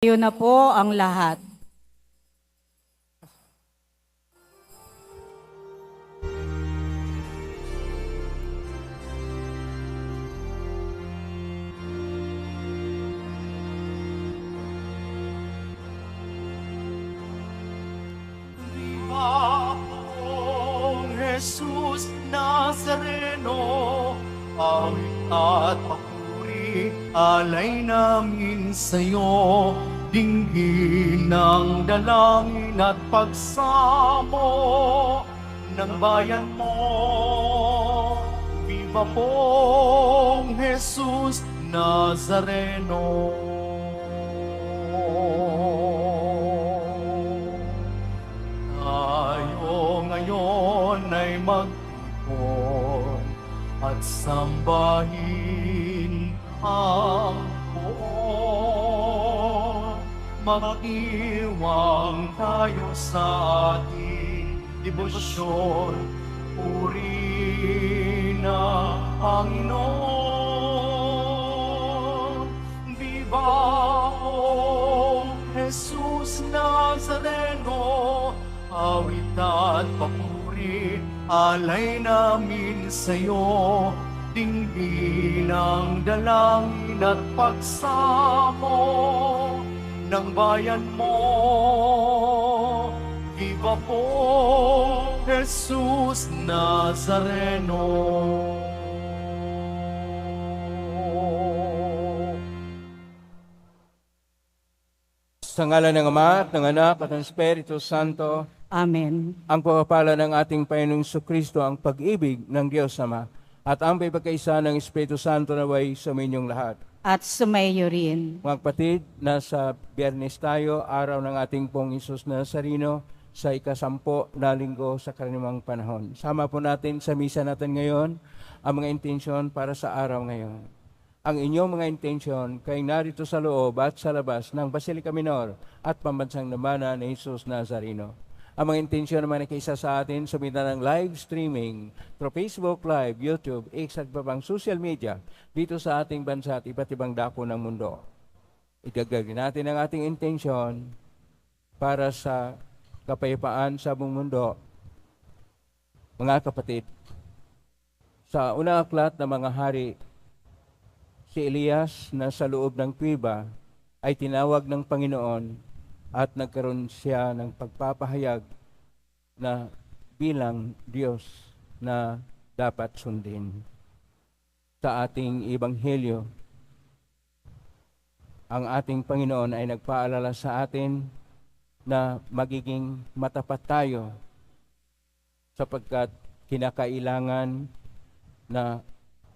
Tayo na po ang lahat. Panginoong Jesus Nazareno, awit at papuri, alay namin sa'yo, dinggin ng dalangin at pagsamo ng bayan mo. Viva pong Jesus Nazareno. Tayo ngayon ay magtipon at sambahin ang poon. Mag-iwang tayo sa ating debosyon, puri na Panginoon. Viva o Jesus Nazareno, awit at papuri, alay namin sa'yo, dinggin ang dalangin at pagsamo ng bayan mo. Viva po, Jesus Nazareno. Sa ngalan ng Ama at ng Anak at ng Espiritu Santo, Amen. ang pagpapala ng ating Panginoong Jesucristo, ang pag-ibig ng Diyos Ama, at ang pagkakaisa ng Espiritu Santo naway sa inyong lahat. At sumayo rin. Mga kapatid, nasa Biyernes tayo, araw ng ating pong Isus Nazareno, sa ikasampo na linggo sa karaniwang panahon. Sama po natin sa misa natin ngayon ang mga intensyon para sa araw ngayon. Ang inyong mga intensyon kay narito sa loob at sa labas ng Basilica Minor at Pambansang Dambana ni Jesus Nazareno. Ang mga intensyon naman ay kaisa sa atin sa ng live streaming through Facebook Live, YouTube, X at babang social media dito sa ating bansa at iba't ibang dako ng mundo. Idagdag natin ang ating intensyon para sa kapayapaan sa buong mundo. Mga kapatid, sa unang aklat ng mga hari, si Elias na sa loob ng kuweba ay tinawag ng Panginoon at nagkaroon siya ng pagpapahayag na bilang Diyos na dapat sundin. Sa ating Ebanghelyo, ang ating Panginoon ay nagpaalala sa atin na magiging matapat tayo sapagkat kinakailangan na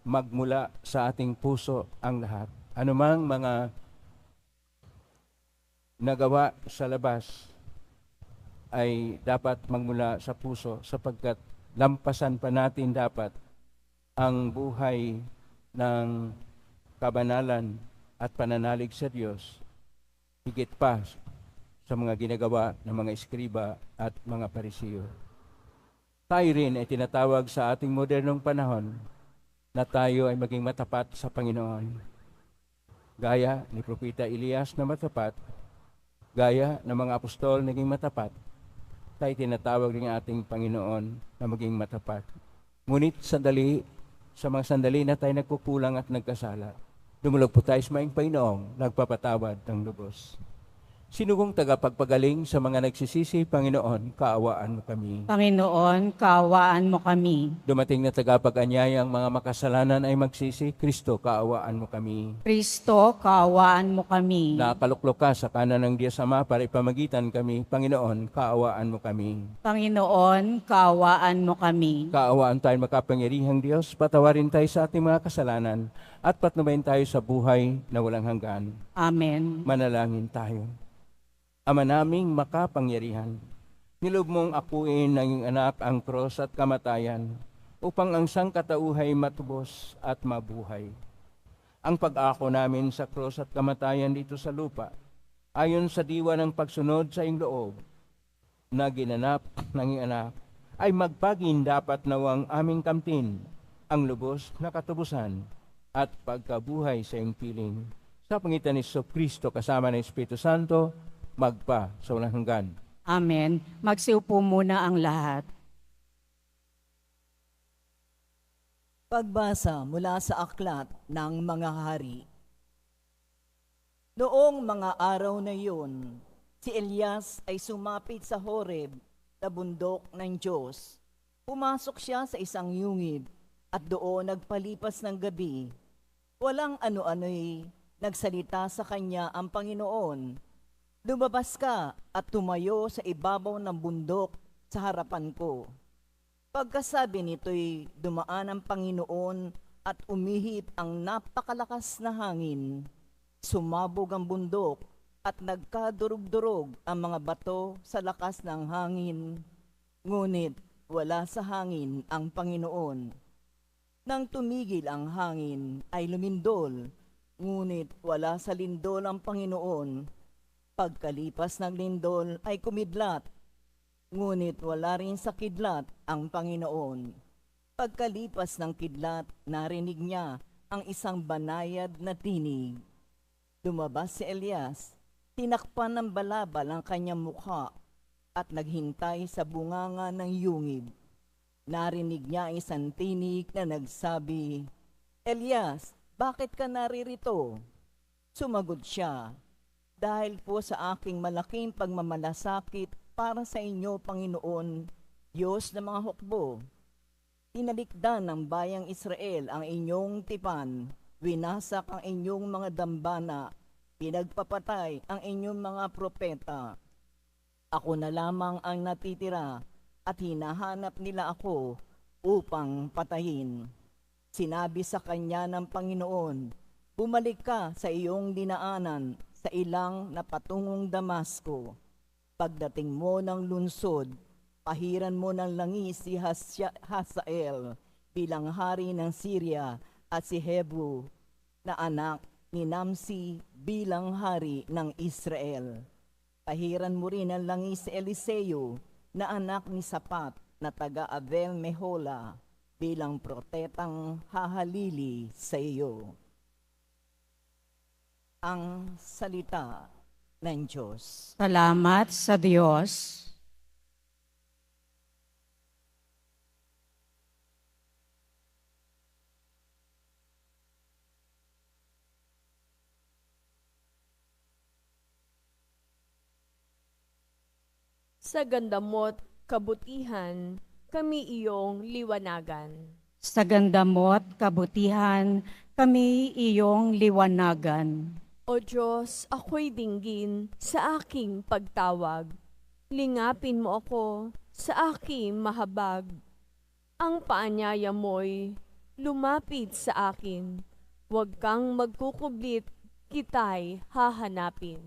magmula sa ating puso ang lahat. Anumang mga nagawa sa labas ay dapat magmula sa puso sapagkat lampasan pa natin dapat ang buhay ng kabanalan at pananalig sa Diyos higit pa sa mga ginagawa ng mga eskriba at mga parisiyo. Tayo rin ay tinatawag sa ating modernong panahon na tayo ay maging matapat sa Panginoon. Gaya ni Propeta Elias na matapat, gaya ng mga apostol naging matapat, tayo tinatawag rin ating Panginoon na maging matapat. Ngunit sa mga sandali na tayo nagkukulang at nagkasala, dumulog po tayo sa maing Panginoong nagpapatawad ng lubos. Sinugong tagapagpagaling sa mga nagsisisi, Panginoon, kaawaan mo kami. Panginoon, kaawaan mo kami. Dumating na tagapag-anyayang mga makasalanan ay magsisi, Kristo, kaawaan mo kami. Kristo, kaawaan mo kami. Nakaluklok ka sa kanan ng Diyos Ama para ipamagitan kami, Panginoon, kaawaan mo kami. Panginoon, kaawaan mo kami. Kaawaan tayo makapangyarihang Diyos, patawarin tayo sa ating mga kasalanan, at patnubayan tayo sa buhay na walang hanggan. Amen. Manalangin tayo. Ama naming makapangyarihan, nilob mong akuin ng iyong anak ang krus at kamatayan upang ang sangkatauhay matubos at mabuhay. Ang pag-ako namin sa krus at kamatayan dito sa lupa, ayon sa diwa ng pagsunod sa iyong loob, na ginanap ng iyong anak, ay magpagin dapat nawang aming kamtin ang lubos na katubusan at pagkabuhay sa iyong piling sa pangitan ni Kristo kasama ng Espiritu Santo, magpa sa walang hanggan. Amen. Magsiupo muna ang lahat. Pagbasa mula sa aklat ng mga hari. Noong mga araw na iyon, si Elias ay sumapit sa Horeb, na bundok ng Diyos. Pumasok siya sa isang yungib at doon nagpalipas ng gabi. Walang ano-ano'y nagsalita sa kanya ang Panginoon. Lumabas ka at tumayo sa ibabaw ng bundok sa harapan ko. Pagkasabi nito'y dumaan ang Panginoon at umihip ang napakalakas na hangin. Sumabog ang bundok at nagkadurog-durog ang mga bato sa lakas ng hangin. Ngunit wala sa hangin ang Panginoon. Nang tumigil ang hangin ay lumindol, ngunit wala sa lindol ang Panginoon. Pagkalipas ng lindol ay kumidlat, ngunit wala rin sa kidlat ang Panginoon. Pagkalipas ng kidlat, narinig niya ang isang banayad na tinig. Lumabas si Elias, tinakpan ng balabal ang kanyang mukha at naghintay sa bunganga ng yungib. Narinig niya ang isang tinig na nagsabi, Elias, bakit ka naririto? Sumagot siya, dahil po sa aking malaking pagmamalasakit para sa inyo, Panginoon, Diyos ng mga hukbo. Tinalikdan ng bayang Israel ang inyong tipan, winasak ang inyong mga dambana, pinagpapatay ang inyong mga propeta. Ako na lamang ang natitira at hinahanap nila ako upang patayin. Sinabi sa kanya ng Panginoon, bumalik ka sa iyong dinaanan sa ilang na patungong Damasco. Pagdating mo ng lunsod, pahiran mo ng langis si Hazael bilang hari ng Syria at si Hebu na anak ni Namsi bilang hari ng Israel. Pahiran mo rin ang langis si Eliseo na anak ni Sapat na taga Abel Mehola bilang protetang hahalili sa iyo. Ang salita ng Diyos. Salamat sa Diyos. Sa ganda mo't kabutihan, kami iyong liwanagan. Sa ganda mo't kabutihan, kami iyong liwanagan. O Diyos, ako'y dinggin sa aking pagtawag. Lingapin mo ako sa aking mahabag. Ang paanyaya mo'y lumapit sa akin. Huwag kang magkukublit, kita'y hahanapin.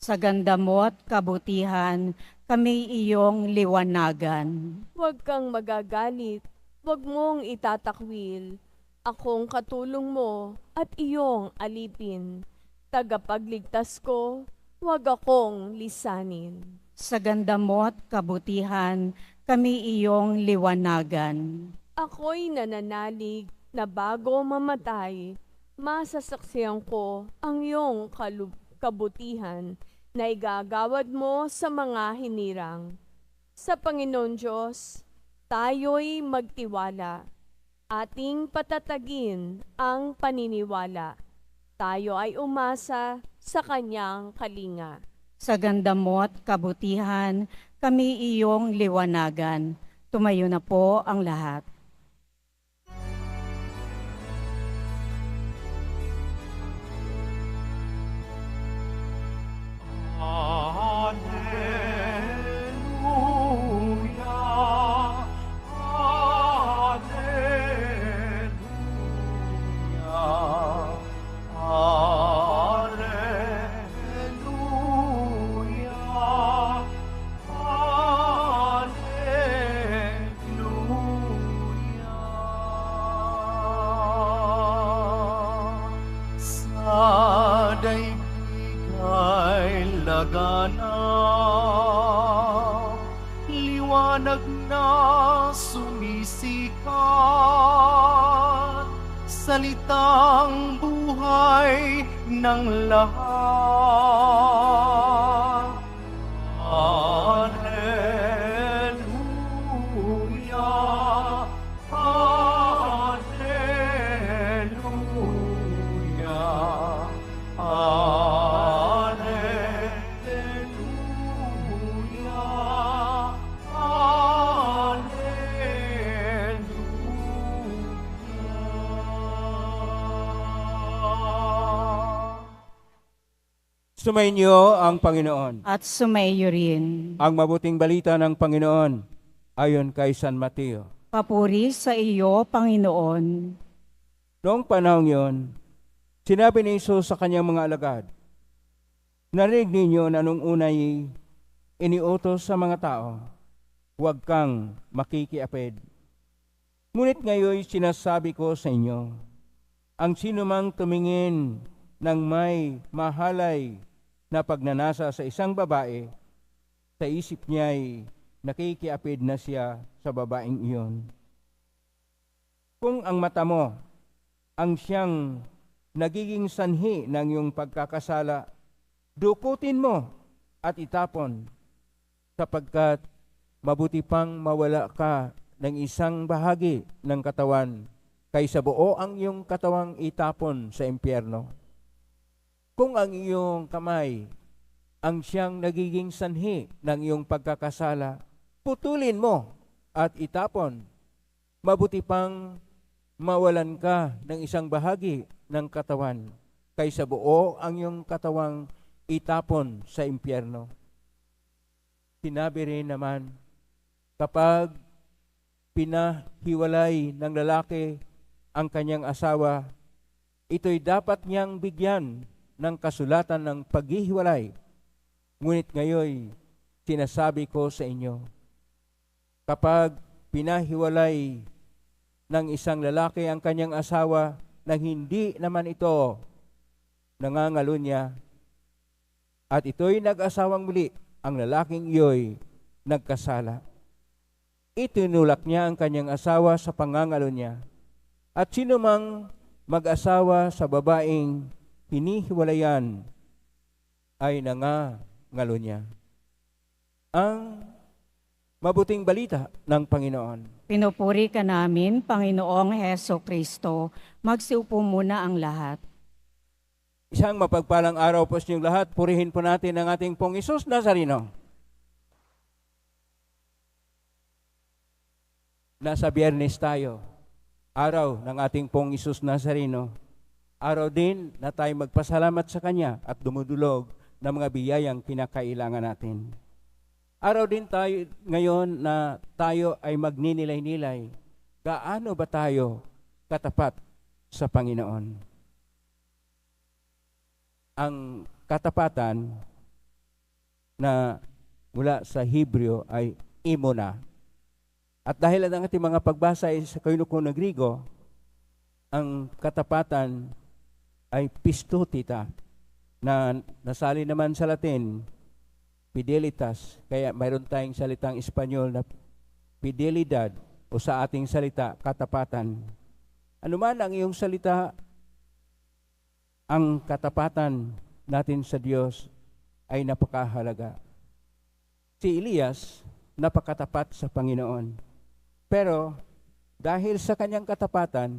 Sa ganda mo't kabutihan, kami iyong liwanagan. Huwag kang magagalit, huwag mong itatakwil. Akong katulong mo at iyong alipin. Tagapagligtas ko, huwag akong lisanin. Sa ganda mo't kabutihan, kami iyong liwanagan. Ako'y nananalig na bago mamatay, masasaksihan ko ang iyong kabutihan na igagawad mo sa mga hinirang. Sa Panginoon Diyos, tayo'y magtiwala. Ating patatagin ang paniniwala. Tayo ay umasa sa kanyang kalinga. Sa ganda mo't kabutihan, kami iyong liwanagan. Tumayo na po ang lahat. Alleluia, alleluia, alleluia. Sa daigdig ay laganap, liwanag na sumisikat, salitang buhay ng lahat. Hallelujah, Hallelujah, Hallelujah, Hallelujah. Sumainyo ang Panginoon. At sumayo rin. Ang mabuting balita ng Panginoon ayon kay San Mateo. Papuri sa iyo, Panginoon. Noong panahon yon, sinabi ni Jesus sa kanyang mga alagad, narinig ninyo na nung unay iniutos sa mga tao, huwag kang makikiapid. Ngunit ngayon sinasabi ko sa inyo, ang sinumang tumingin ng may mahalay na pagnanasa sa isang babae, sa isip niya'y nakikiapid na siya sa babaeng iyon. Kung ang mata mo ang siyang nagiging sanhi ng iyong pagkakasala, dukutin mo at itapon, sapagkat mabuti pang mawala ka ng isang bahagi ng katawan kaysa buo ang iyong katawang itapon sa impyerno. Kung ang iyong kamay ang siyang nagiging sanhi ng iyong pagkakasala, putulin mo at itapon. Mabuti pang mawalan ka ng isang bahagi ng katawan kaysa buo ang iyong katawang itapon sa impyerno. Sinabi rin naman, kapag pinahiwalay ng lalaki ang kanyang asawa, ito'y dapat niyang bigyan ng kasulatan ng paghihiwalay. Ngunit ngayon, sinasabi ko sa inyo, kapag pinahiwalay ng isang lalaki ang kanyang asawa nang hindi naman ito nangangalunya, at ito'y nag-asawang muli, ang lalaking iyo'y nagkasala. Itinulak niya ang kanyang asawa sa pangangalunya, at sino mang mag-asawa sa babaeng hinihiwalayan ay nangangalunya. Ang mabuting balita ng Panginoon. Pinupuri ka namin, Panginoong Heso Kristo. Magsiupo muna ang lahat. Isang mapagpalang araw po sa inyong lahat. Purihin po natin ang ating pong Hesus Nazareno. Nasa Biyernes tayo, araw ng ating pong Hesus Nazareno. Araw din na tayo magpasalamat sa Kanya at dumudulog ng mga biyayang kinakailangan natin. Araw din tayo ngayon na tayo ay magninilay-nilay. Gaano ba tayo katapat sa Panginoon? Ang katapatan na mula sa Hebreo ay imona. At dahil ang ating mga pagbasa ay sa Koinukon na Griego, ang katapatan ay pistutita, na nasali naman sa Latin, fidelitas. Kaya mayroon tayong salitang Espanyol na fidelidad, o sa ating salita, katapatan. Ano man ang iyong salita, ang katapatan natin sa Diyos ay napakahalaga. Si Elias, napakatapat sa Panginoon. Pero dahil sa kanyang katapatan,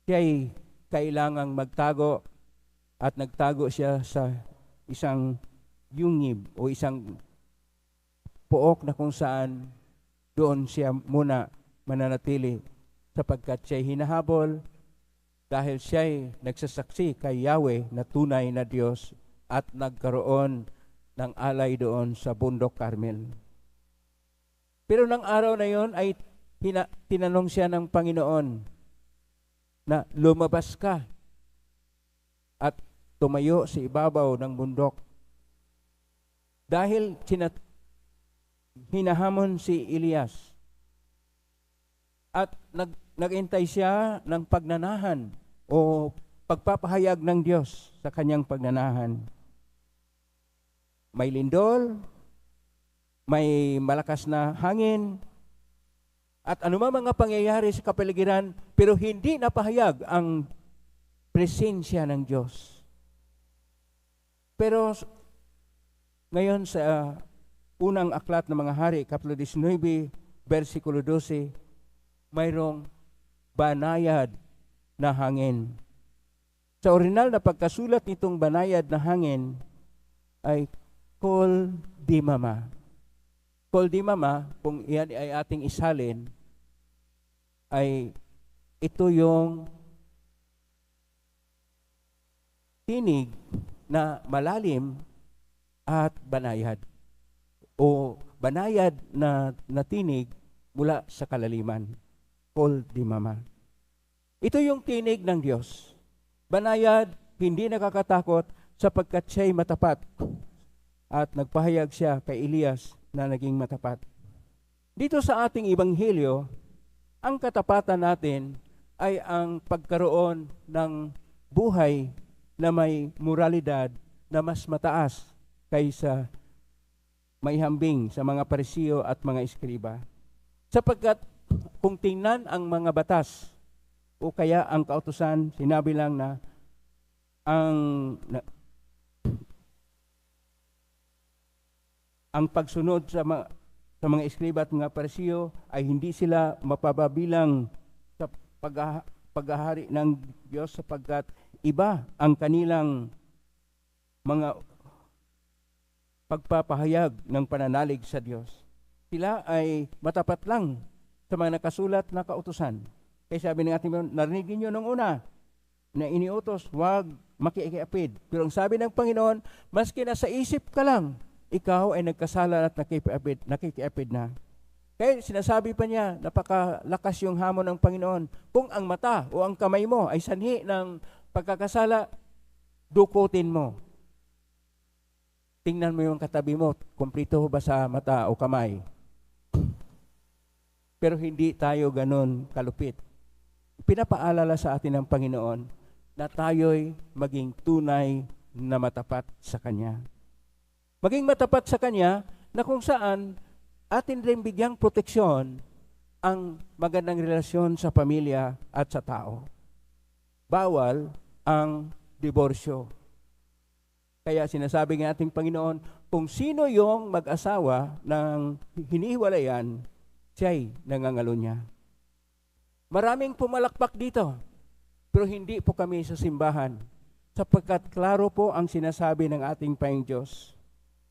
siya'y kailangang magtago, at nagtago siya sa isang yungib o isang pook na kung saan doon siya muna mananatili, sapagkat siya'y hinahabol dahil siya'y nagsasaksi kay Yahweh na tunay na Diyos at nagkaroon ng alay doon sa bundok Carmel. Pero ng araw na yon ay tinanong siya ng Panginoon na lumabas ka at tumayo sa ibabaw ng bundok. Dahil hinahamon si Elias at nag-intay siya ng pagnanahan o pagpapahayag ng Diyos sa kanyang pagnanahan. May lindol, may malakas na hangin, at anumang mga pangyayari sa kapaligiran, pero hindi napahayag ang presensya ng Diyos. Pero ngayon sa unang aklat ng mga hari, Kapitulo 19, versikulo 12, mayroong banayad na hangin. Sa original na pagkasulat nitong banayad na hangin ay Kol Dimama. Kol Dimama, kung iyan ay ating isalin, ay ito yung tinig na malalim at banayad o banayad na tinig mula sa kalaliman. Kol Dimama. Ito yung tinig ng Diyos. Banayad, hindi nakakatakot sapagkat siya'y matapat at nagpahayag siya kay Elias na naging matapat. Dito sa ating Ebanghelyo, ang katapatan natin ay ang pagkaroon ng buhay na may moralidad na mas mataas kaysa maihambing sa mga Parisiyo at mga Eskriba. Sapagkat kung tingnan ang mga batas o kaya ang kautusan, sinabi lang na ang pagsunod sa mga Eskriba at mga Parisiyo ay hindi sila mapababilang sa paghahari ng Diyos sapagkat iba ang kanilang mga pagpapahayag ng pananalig sa Diyos. Sila ay matapat lang sa mga nakasulat na kautusan. Kaya sabi ng ating narinig niyo nung una na iniutos, huwag makikiapid. Pero ang sabi ng Panginoon, maski nasa isip ka lang, ikaw ay nagkasala at nakikiapid na. Kaya sinasabi pa niya, napakalakas yung hamon ng Panginoon. Kung ang mata o ang kamay mo ay sanhi ng pagkakasala, dukutin mo. Tingnan mo yung katabi mo, kumplito ba sa mata o kamay? Pero hindi tayo ganun kalupit. Pinapaalala sa atin ng Panginoon na tayo'y maging tunay na matapat sa Kanya. Maging matapat sa Kanya na kung saan atin rin bigyang proteksyon ang magandang relasyon sa pamilya at sa tao. Bawal ang diborsyo. Kaya sinasabi ng ating Panginoon, kung sino yung mag-asawa ng hinihiwalayan, siya'y nangangalo niya. Maraming pumalakpak dito, pero hindi po kami sa simbahan, sapagkat klaro po ang sinasabi ng ating Panginoong Diyos.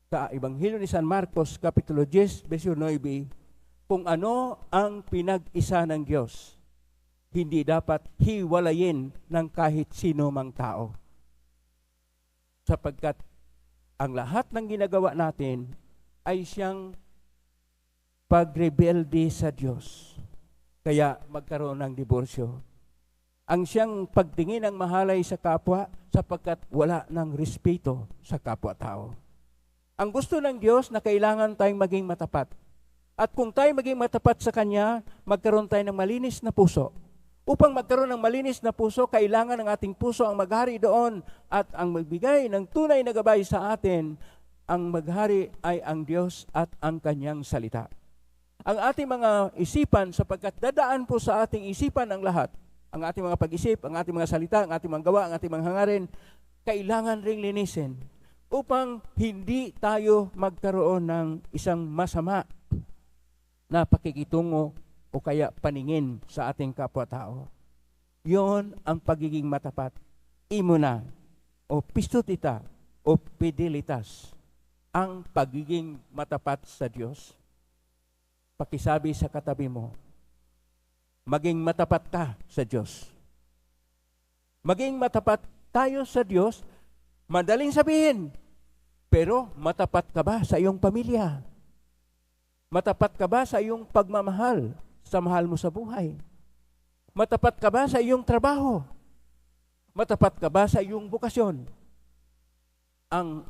Sa Ebanghelyo ni San Marcos, Kapitulo 10, versikulo 9, kung ano ang pinag-isa ng Diyos, hindi dapat hiwalayin ng kahit sino mang tao. Sapagkat ang lahat ng ginagawa natin ay siyang pagrebelde sa Diyos. Kaya magkaroon ng diborsyo. Ang siyang pagtingin ng mahalay sa kapwa sapagkat wala ng respeto sa kapwa-tao. Ang gusto ng Diyos na kailangan tayong maging matapat. At kung tayo maging matapat sa Kanya, magkaroon tayo ng malinis na puso. Upang magkaroon ng malinis na puso, kailangan ng ating puso ang maghari doon at ang magbigay ng tunay na gabay sa atin. Ang maghari ay ang Diyos at ang Kanyang salita. Ang ating mga isipan, sapagkat dadaan po sa ating isipan ang lahat, ang ating mga pag-isip, ang ating mga salita, ang ating mga gawa, ang ating mga hangarin, kailangan ring linisin upang hindi tayo magkaroon ng isang masama na pakikitungo o kaya paningin sa ating kapwa-tao. Yon ang pagiging matapat. Imuna o pistutita o fidelitas, ang pagiging matapat sa Diyos. Pakisabi sa katabi mo, maging matapat ka sa Diyos. Maging matapat tayo sa Diyos, madaling sabihin, pero matapat ka ba sa iyong pamilya? Matapat ka ba sa iyong pagmamahal sa mahal mo sa buhay? Matapat ka ba sa iyong trabaho? Matapat ka ba sa iyong bukasyon? Ang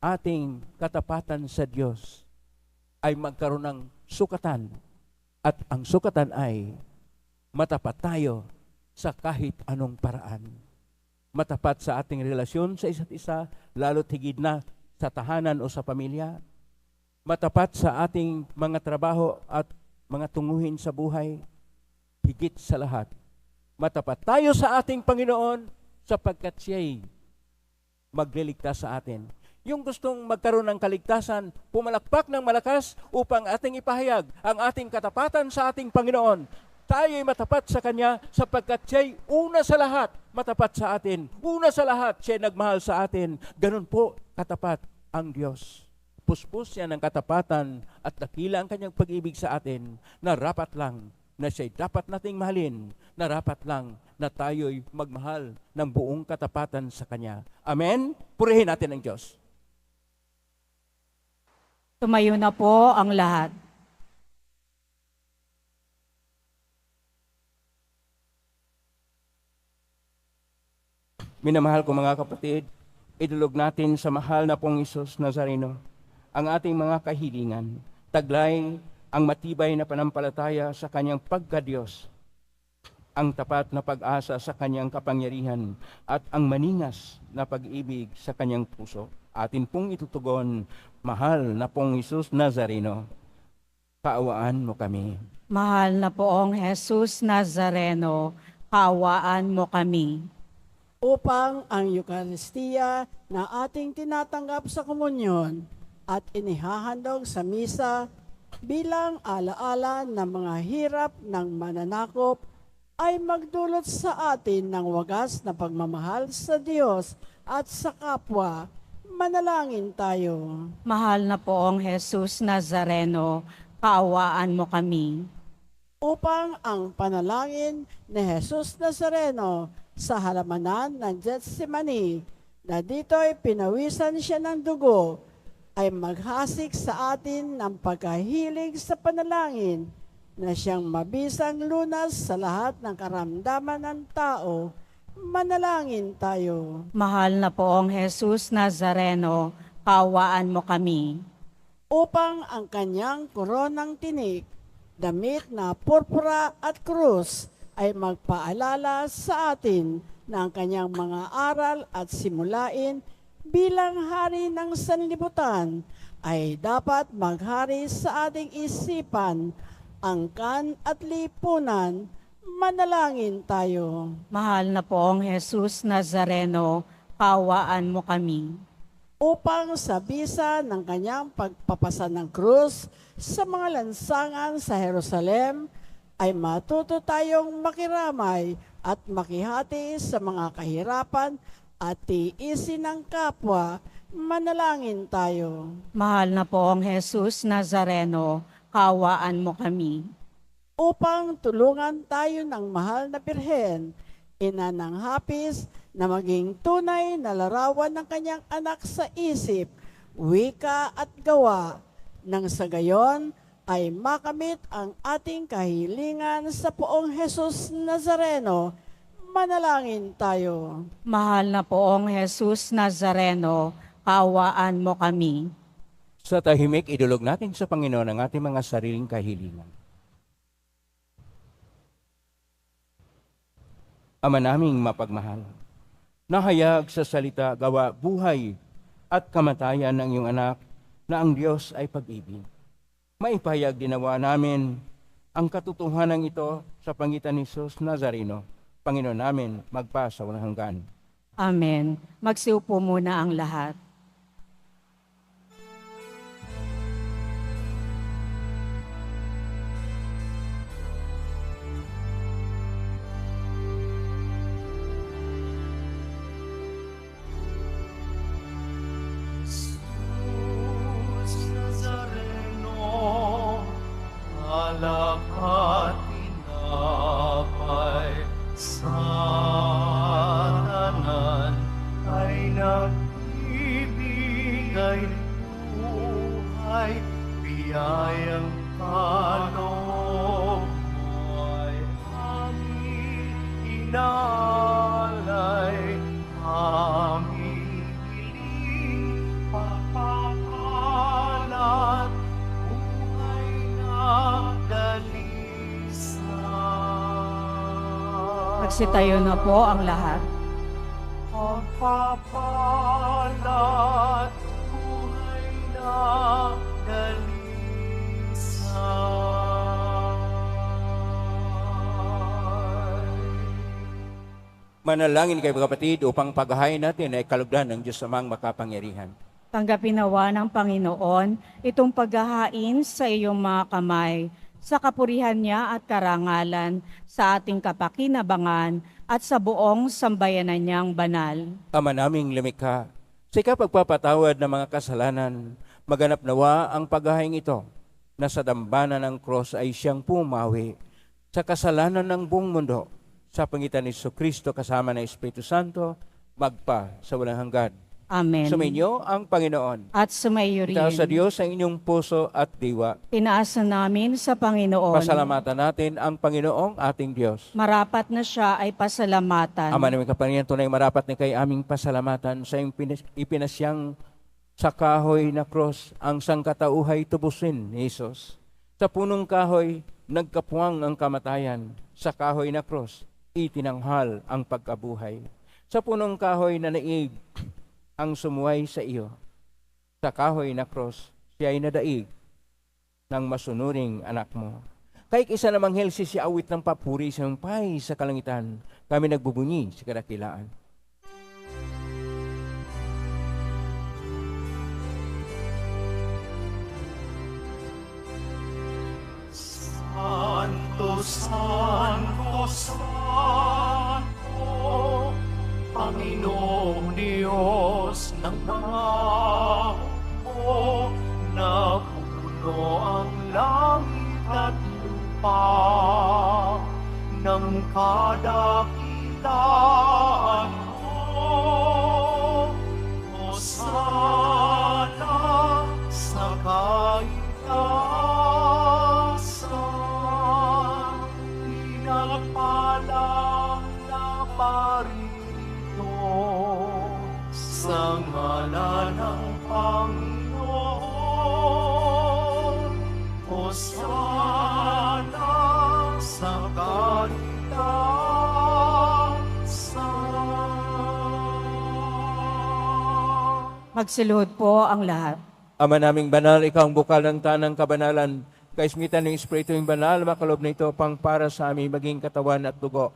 ating katapatan sa Diyos ay magkaroon ng sukatan. At ang sukatan ay matapat tayo sa kahit anong paraan. Matapat sa ating relasyon sa isa't isa, lalo't higit na sa tahanan o sa pamilya. Matapat sa ating mga trabaho at mga tunguhin sa buhay. Higit sa lahat, matapat tayo sa ating Panginoon sapagkat siya'y magliligtas sa atin. Yung gustong magkaroon ng kaligtasan, pumalakpak ng malakas upang ating ipahayag ang ating katapatan sa ating Panginoon. Tayo'y matapat sa Kanya sapagkat siya'y una sa lahat matapat sa atin. Una sa lahat, siya'y nagmahal sa atin. Ganun po katapat ang Diyos. Puspos siya ng katapatan at dakila ang Kanyang pag-ibig sa atin na rapat lang na siya'y dapat nating mahalin, na rapat lang na tayo'y magmahal ng buong katapatan sa Kanya. Amen? Purihin natin ang Diyos. Tumayo na po ang lahat. Minamahal ko mga kapatid, idulog natin sa mahal na pong Isus Nazareno ang ating mga kahilingan. Taglay ang matibay na panampalataya sa Kanyang pagka-Diyos, ang tapat na pag-asa sa Kanyang kapangyarihan at ang maningas na pag-ibig sa Kanyang puso. Atin pong itutugon, mahal na pong Isus Nazareno, kaawaan mo kami. Mahal na poong Jesus Nazareno, kaawaan mo kami. Upang ang Eucharistia na ating tinatanggap sa komunyon at inihahandog sa misa bilang alaala ng mga hirap ng mananakop ay magdulot sa atin ng wagas na pagmamahal sa Diyos at sa kapwa. Manalangin tayo. Mahal na poong Jesus Nazareno, kaawaan mo kami. Upang ang panalangin ni Jesus Nazareno sa halamanan ng Getsemani, na dito'y pinawisan siya ng dugo, ay maghasik sa atin ng pagkahilig sa panalangin na siyang mabisang lunas sa lahat ng karamdaman ng tao. Manalangin tayo. Mahal na poong Jesus Nazareno, kaawaan mo kami. Upang ang kanyang koronang tinik, damit na purpura at krus, ay magpaalala sa atin ng kanyang mga aral at simulain bilang hari ng sanlibutan, ay dapat maghari sa ating isipan, angkan at lipunan. Manalangin tayo. Mahal na poong Jesus Nazareno, kaawaan mo kami. Upang sa bisa ng kanyang pagpapasa ng krus sa mga lansangan sa Jerusalem, ay matuto tayong makiramay at makihati sa mga kahirapan at tiisin ng kapwa. Manalangin tayo. Mahal na poong Jesus Nazareno, kaawaan mo kami. Upang tulungan tayo ng mahal na Birhen, ina ng hapis, na maging tunay na larawan ng kanyang anak sa isip, wika at gawa, nang sa gayon ay makamit ang ating kahilingan sa poong Jesus Nazareno. Manalangin tayo. Mahal na poong Jesus Nazareno, kaawaan mo kami. Sa tahimik, idulog natin sa Panginoon ang ating mga sariling kahilingan. Ama naming mapagmahal, nahayag sa salita, gawa, buhay at kamatayan ng iyong anak na ang Diyos ay pag-ibig. Maipahayag dinawa namin ang katotohanan ito sa pangitan ni Jesus Nazareno, Panginoon namin, magpa sa walang hanggan. Amen. Magsiupo muna ang lahat. Jesus Nazareno, alak at tinapay sa tanan ay nagbibigay buhay, biyayang kaloob mo'y aming inalay, aming hiling pagpapala, buhay na dalisay. Magsitayo na po ang lahat. Pagpapalat, buhay na dalisay. Manalangin kayo kapatid upang paghahain natin ay kalugdan ng Diyos amang makapangyarihan. Tanggapin nawa ng Panginoon itong paghahain sa iyong mga kamay, sa kapurihan niya at karangalan, sa ating kapakinabangan at sa buong sambayanan niyang banal. Ama naming lumikha, sa ikapagpapatawad ng mga kasalanan, maganap nawa ang paghahain ito na sa dambana ng cross ay siyang pumawi sa kasalanan ng buong mundo. Sa pangitan ni Jesucristo kasama ng Espiritu Santo, magpa sa walang hanggan. Amen. Sumainyo ang Panginoon. At sumayo rin. Itaas sa Diyos ang inyong puso at diwa. Tinaasa namin sa Panginoon. Pasalamatan natin ang Panginoong ating Diyos. Marapat na siya ay pasalamatan. Ama namin kapangyarihan, tunay marapat na kay aming pasalamatan sa iyong ipinasyang sa kahoy na cross ang sangkatauhay tubusin ni Jesus. Sa punong kahoy, nagkapuwang ang kamatayan. Sa kahoy na cross, itinanghal ang pagkabuhay. Sa punong kahoy na naig ang sumuway sa iyo. Sa kahoy na cross, siya ay nadaig ng masunuring anak mo. Kahit isa namang helsi si awit ng papuri sa pay sa kalangitan, kami nagbubunyi sa kadakilaan. Santo, Santo, Santo, Panginoong Diyos ng mga hukbo, napupuno ang langit at lupa ng kadakilaan mo. Hosana sa kaitaasan, pinagpalang na paririto sa ngalan ng Panginoon. Hosana sa kaitaasan. Magsiluhod po ang lahat. Ama naming banal, ikaw ang bukal ng tanang kabanalan. Kaismitan ng Espiritu yung banal, makalob na ito pang para sa aming maging katawan at dugo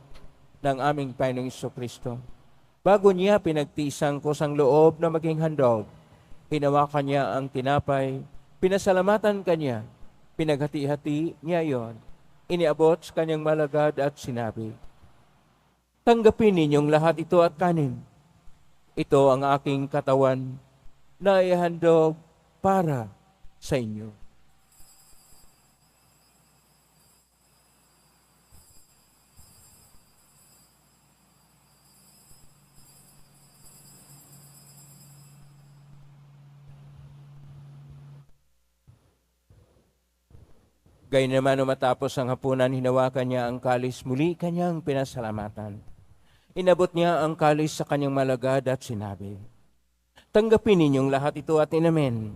ng aming Panginoong Jesucristo. Bago niya pinagtisang kusang loob na maging handog, hinawakan niya ang tinapay, pinasalamatan kanya, pinaghati-hati niya yon, iniabot sa kanyang malagad at sinabi, tanggapin ninyong lahat ito at kanin. Ito ang aking katawan na ihandog para sa inyo. Gayun naman matapos ang hapunan, hinawakan niya ang kalis, muli kanyang pinasalamatan. Inabot niya ang kalis sa kanyang malagad at sinabi, tanggapin ninyong lahat ito at inamin.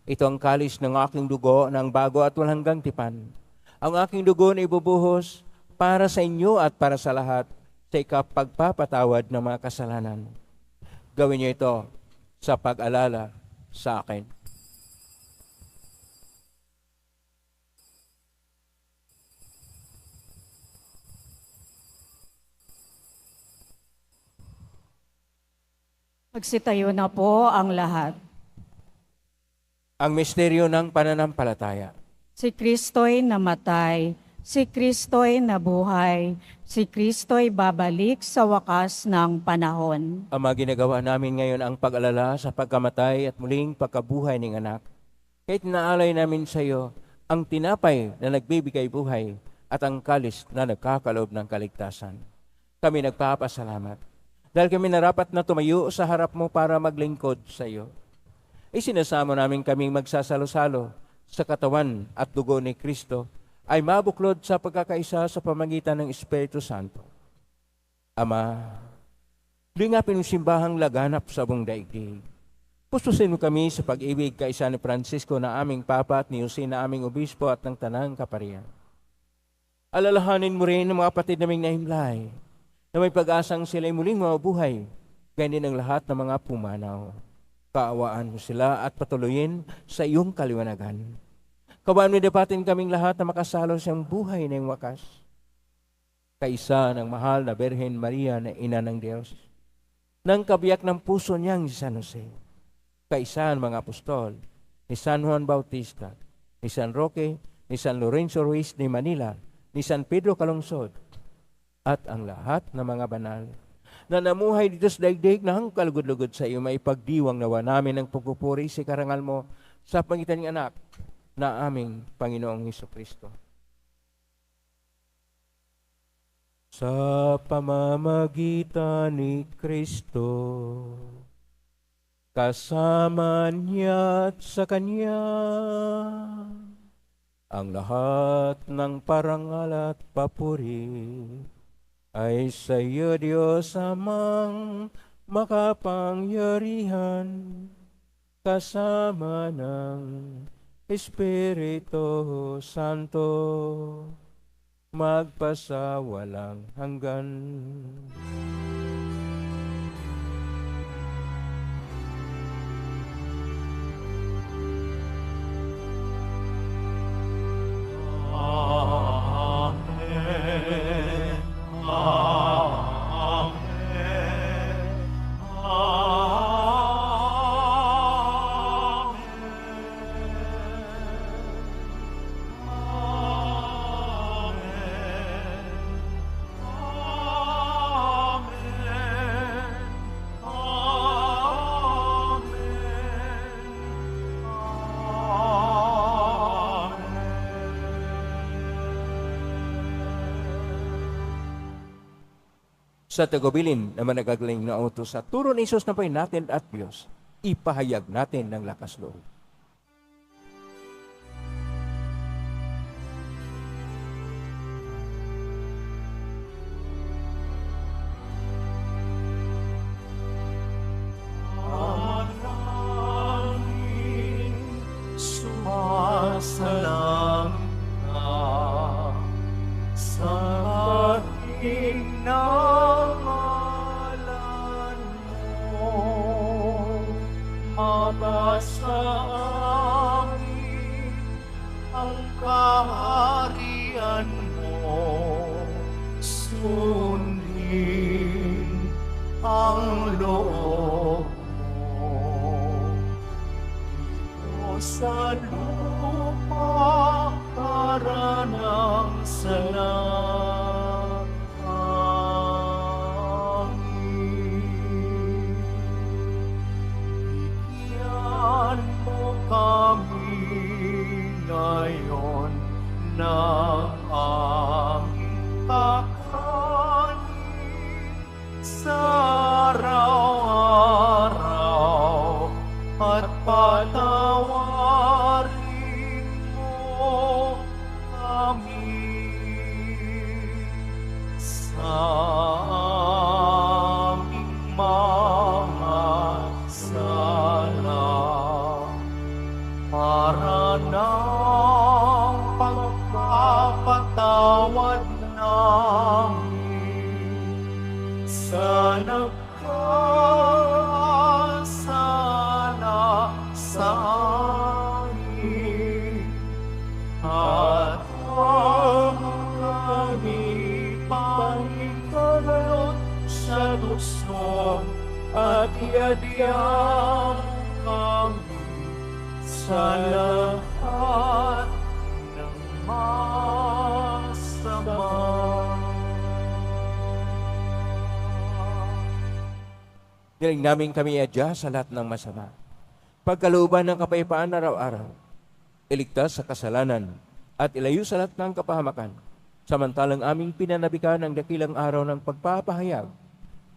Ito ang kalis ng aking dugo ng bago at walang hanggang tipan. Ang aking dugo na ibubuhos para sa inyo at para sa lahat sa ikapagpapatawad ng mga kasalanan. Gawin niyo ito sa pag-alala sa akin. Magsitayo na po ang lahat. Ang misteryo ng pananampalataya. Si Kristo'y namatay, si Kristo'y nabuhay, si Kristo'y babalik sa wakas ng panahon. Ama, ginagawa namin ngayon ang pag-alala sa pagkamatay at muling pagkabuhay ng anak. Kahit naalay namin sa iyo ang tinapay na nagbibigay buhay at ang kalis na nagkakalob ng kaligtasan. Kami nagpapasalamat dahil kami narapat na tumayo sa harap mo para maglingkod sa iyo. Isinasamo namin kaming magsasalo-salo sa katawan at dugo ni Kristo ay mabuklod sa pagkakaisa sa pamagitan ng Espiritu Santo. Ama, lingapin ang simbahang laganap sa buong daigdig. Pustusin mo kami sa pag-ibig kaisa ni Francisco na aming Papa at ni Jose na aming Obispo at ng Tanang Kaparian. Alalahanin mo rin ang mga kapatid naming nahimlay na may pag-asang sila'y muling mabuhay, ganyan ang lahat ng mga pumanaw. Kaawaan mo sila at patuloyin sa iyong kaliwanagan. Kawaan mo dapatin kaming lahat na makasalo sa iyong buhay na iyong wakas. kaisa ng mahal na Birhen Maria na ina ng Diyos, ng kabiyak ng puso niyang si San Jose, kaisa ng mga apostol, ni San Juan Bautista, ni San Roque, ni San Lorenzo Ruiz de Manila, ni San Pedro Calungsod, at ang lahat ng mga banal na namuhay dito sa daigdig na ang kalugod-lugod sa iyo, may pagdiwang nawa namin ng pagpupuri sa karangal mo sa pangitan ng anak na aming Panginoong Hesukristo. Sa pamamagitan ni Kristo, kasama niya at sa Kanya, ang lahat ng parangal at papuri ay sa iyo, Diyos Amang makapangyarihan, kasama ng Espiritu Santo, magpasawalang hanggan. Amen. Amen. Sa tagubilin na managagaling na utos sa turo ni Isus na Panginoon natin at Diyos, ipahayag natin ng lakas loob. Manalangin, sumasalang ka sa ating nangalan mo, mabasa amin ang kaharian mo, sundin ang loob mo. Dito sa lupa para ng salangin. Bigyan mo kami ngayon ng aming kakanin sa araw-araw at patawarin mo kami sa aming mga sala para ng pagpapatawad namin sa nagkasala sa amin, at huwag kami pangitulot sa tukso, at iadiyang kami sa lahat ng masama. Diling namin kami adya sa lahat ng masama. Pagkalooban ng kapayapaan araw-araw, iligtas sa kasalanan, at ilayo sa lahat ng kapahamakan, samantalang aming pinanabikan ang dakilang araw ng pagpapahayag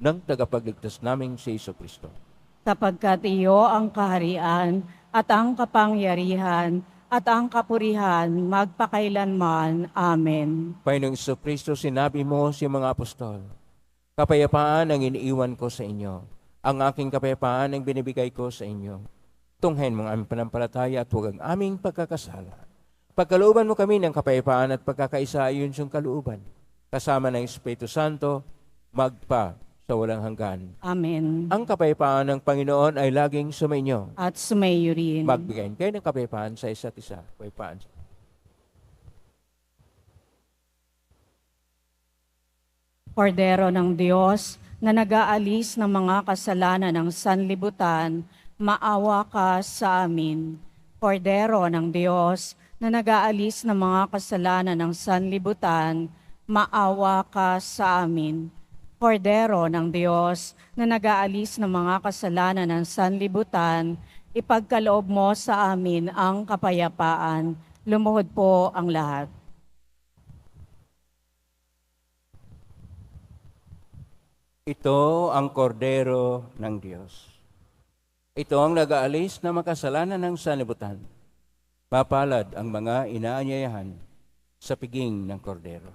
ng tagapagligtas naming si Jesucristo. Sapagkat iyo ang kaharian at ang kapangyarihan at ang kapurihan magpakailanman. Amen. Panginoong Jesucristo, sinabi mo sa mga apostol, kapayapaan ang iniiwan ko sa inyo. Ang aking kapayapaan ang binibigay ko sa inyo. Tunghayin mo ang aming panampalataya at huwag ang aming pagkakasala. Pagkalooban mo kami ng kapayapaan at pagkakaisa ayon sa kalooban, kasama ng Espiritu Santo, magpa sa walang hanggan. Amen. Ang kapayapaan ng Panginoon ay laging sumainyo. At sumayo rin. Magbigay kayo ng kapayapaan sa isa't isa. Kapayapaan. Kordero ng Diyos na nag-aalis ng mga kasalanan ng sanlibutan, maawa ka sa amin. Kordero ng Diyos na nag-aalis ng mga kasalanan ng sanlibutan, maawa ka sa amin. Kordero ng Diyos na nag-aalis ng mga kasalanan ng sanlibutan, ipagkaloob mo sa amin ang kapayapaan. Lumuhod po ang lahat. Ito ang kordero ng Diyos. Ito ang nag-aalis na makasalanan ng sanlibutan. Mapalad ang mga inaanyayahan sa piging ng kordero.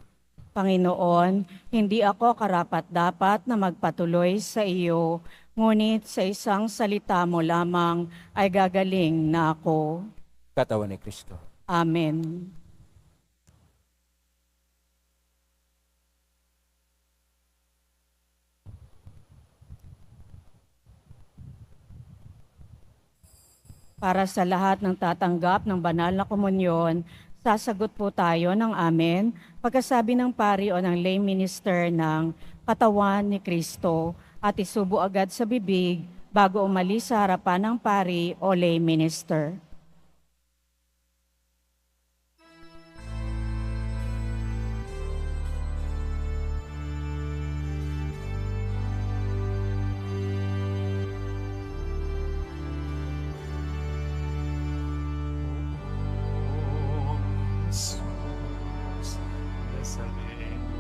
Panginoon, hindi ako karapat-dapat na magpatuloy sa iyo, ngunit sa isang salita mo lamang ay gagaling na ako. Katawan ni Kristo. Amen. Para sa lahat ng tatanggap ng banal na komunyon, sasagot po tayo ng amen pagkasabi ng pari o ng lay minister ng katawan ni Kristo at isubo agad sa bibig bago umalis sa harapan ng pari o lay minister. Jesus Nazareno,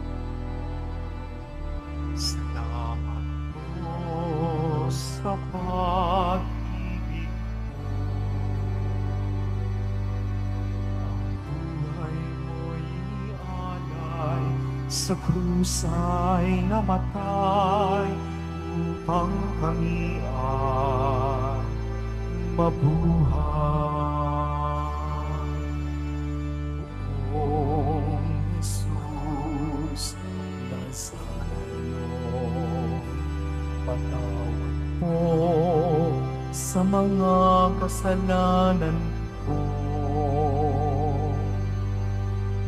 salamat po sa pag-ibig mo. Ang buhay mo'y alay, sa krus ay namatay, upang kami ay mabuhay. Poong Jesus Nazareno, patawad po sa mga kasalanan ko.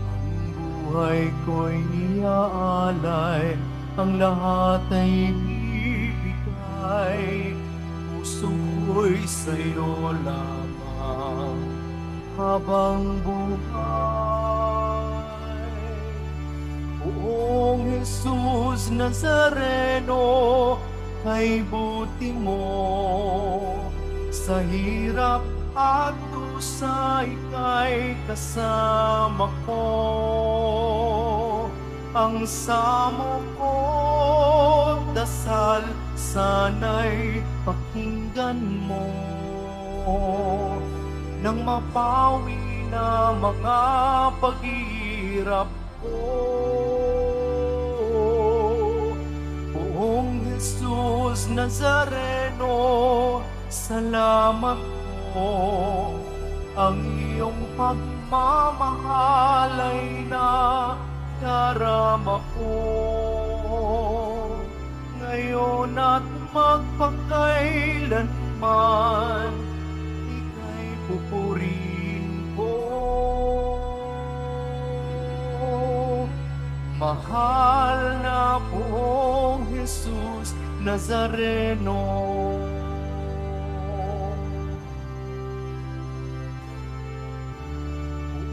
Ang buhay ko'y iaalay, ang lahat ay ibigay. Puso ko'y sa'yo lamang habang buhay. Poong Jesus Nazareno, kay buti mo, sa hirap at dusa ika'y kasama ko. Ang samo ko, dasal, sana'y pakinggan mo, nang mapawi na mga paghihirap ko. Poong Jesus Nazareno, salamat po. Ang iyong pagmamahal ay nadarama ko. Ngayon at magpakailanman, ika'y pupurihin ko. Mahal na Poong Jesus Nazareno,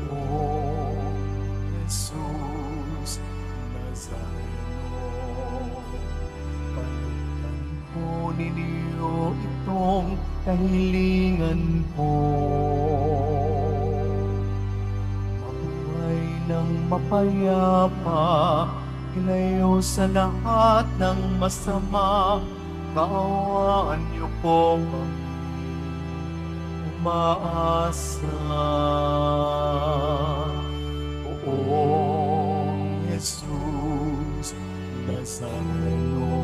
Poong Jesus Nazareno, panutan po ninyo itong kahilingan ko. Mabuhay ng mapayapa, ilayo sa lahat ng masama, kaawaan niyo po kami umaasa. Poong Jesus Nazareno,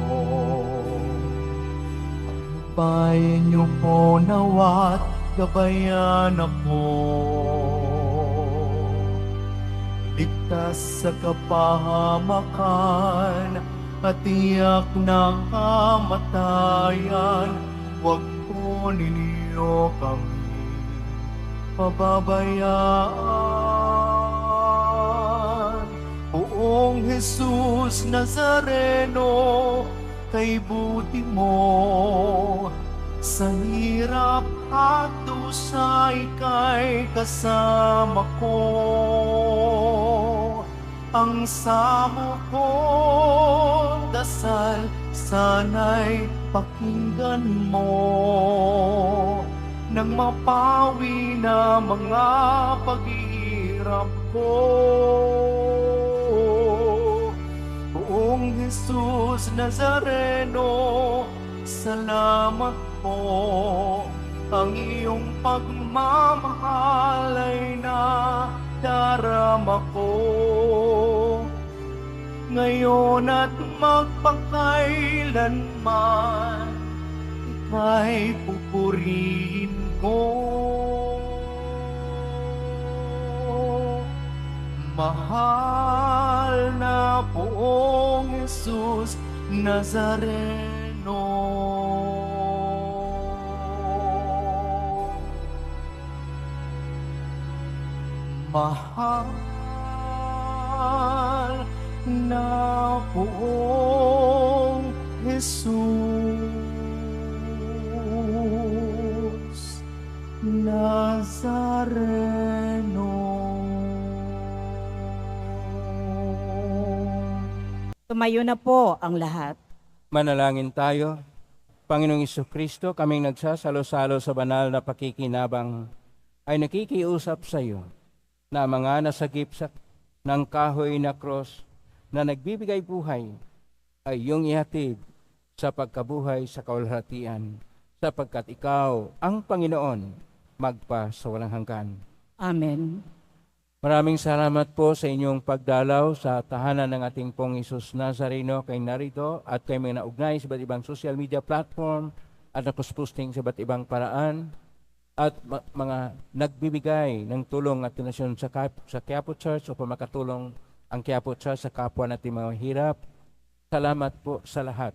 pagpayin niyo po nawat gabayan ako. Ligtas sa kapahamakan at tiyak na kamatayan, huwag po ninyo kami pababayaan. Poong Poong Jesus Nazareno, kay buti mo. Sa hirap at dusa ika'y kasama ko. Ang samo kong dasal sana'y pakinggan mo, nang mapawi na mga paghihirap ko. Poong Jesus Nazareno, salamat po. Ang iyong pagmamahal ay nadarama ko. Ngayon at magpakailanman, ika'y pupurihin ko. Mahal na Poong Jesus Nazareno. Mahal na Poong Jesus Nazareno. Tumayo na po ang lahat. Manalangin tayo. Panginoong Kristo, kaming nagsasalo-salo sa banal na pakikinabang ay nakikiusap sa iyo na mga nasagip ng kahoy na cross na nagbibigay buhay ay iyong ihatid sa pagkabuhay sa kaluwalhatian, sapagkat ikaw ang Panginoon magpa sa walang hanggan. Amen. Maraming salamat po sa inyong pagdalaw sa tahanan ng ating Pong Isus Nazareno kay narito at kay mga naugnay sa iba't ibang social media platform at nakusposting sa iba't ibang paraan at mga nagbibigay ng tulong at donasyon sa Quiapo Church o makatulong ang Quiapo Church sa kapwa natin mga hirap. Salamat po sa lahat.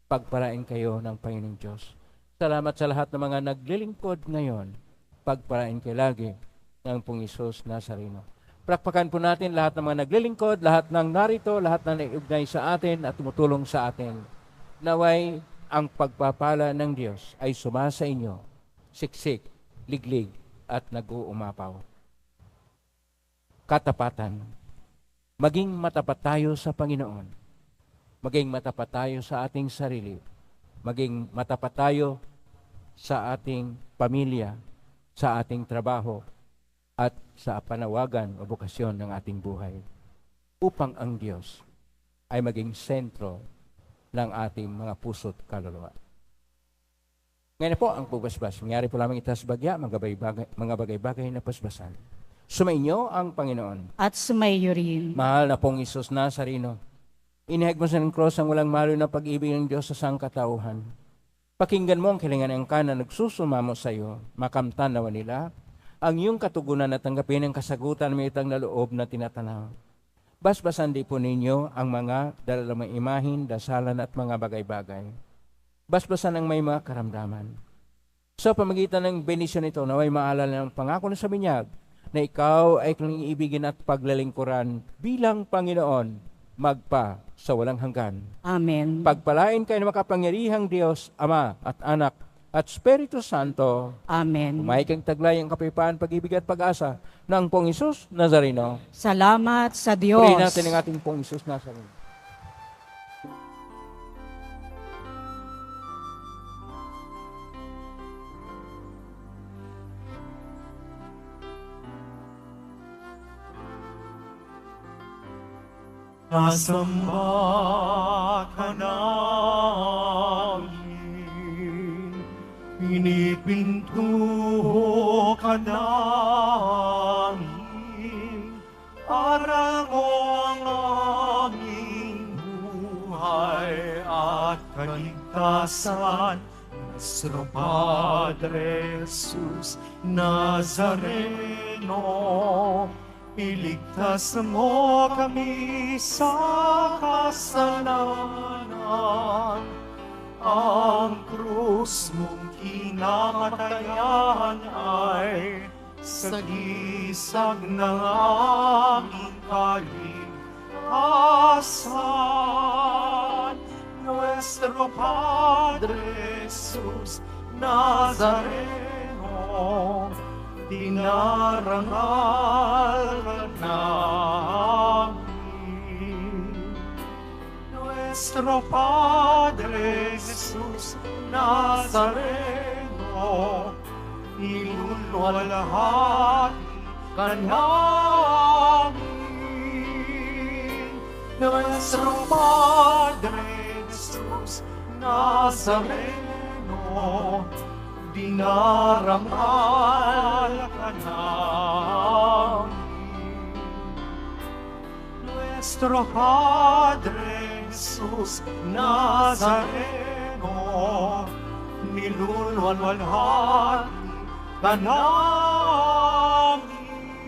Pagpalain kayo ng Panginoong Diyos. Salamat sa lahat ng mga naglilingkod ngayon. Pagpalain kayo lagi ng Pong Isus Nazareno. Prakpakan po natin lahat ng mga naglilingkod, lahat ng narito, lahat ng naiugnay sa atin at tumutulong sa atin. Naway ang pagpapala ng Diyos ay sumasa inyo, siksik, liglig at nag-uumapaw. Katapatan. Maging matapat tayo sa Panginoon. Maging matapat tayo sa ating sarili. Maging matapat tayo sa ating pamilya, sa ating trabaho, at sa panawagan o bukasyon ng ating buhay. Upang ang Diyos ay maging sentro ng ating mga puso't kaluluwa. Ngayon po ang pagbasbas. Nangyari po lamang itas bagya, mga bagay-bagay na pasbasan. Sumainyo ang Panginoon. At sumayo rin. Mahal na Pong Isus Nazareno, inihag mo sa cross ang walang malo na pag-ibig ng Diyos sa sangkatauhan. Pakinggan mo ang kilingan ng na nagsusumamo sa iyo, makamtan nawa nila, ang iyong katugunan at tanggapin ang kasagutan may itang na loob na tinatanaw. Basbasan di po ninyo ang mga dalalang imahin, dasalan at mga bagay-bagay. Basbasan ang may mga karamdaman. Sa pamagitan ng benisyon ito, naway maalala ng pangako na sa binyag na ikaw ay kanyang ibigin at paglalingkuran bilang Panginoon magpa sa walang hanggan. Amen. Pagpalain kayo ng makapangyarihang Diyos, Ama at Anak at Espiritu Santo. Amen. Umay kang taglay ang kapayapaan, pag-ibig at pag-asa ng Pong Isus Nazareno. Salamat sa Diyos. Purihin natin ang ating Pong Isus Nazareno. Nasamba ka namin, pinipinto ka namin, aral mo ang aming buhay at kaligtasan. Nuestro Padre Jesus Nazareno, iligtas mo kami sa kasalanan. Ang krus mong kinamatayan ay sagisag ng aming kaligtasan. kalikasan. Nuestro Padre Jesus Nazareno, dinarangal ka namin. Nuestro Padre Jesus Nazareno, inulwalhati ka namin. Nuestro Padre Jesus Nazareno, dinarangal ka namin. Nuestro Padre Jesus Nazareno, nilulwalhati ka namin.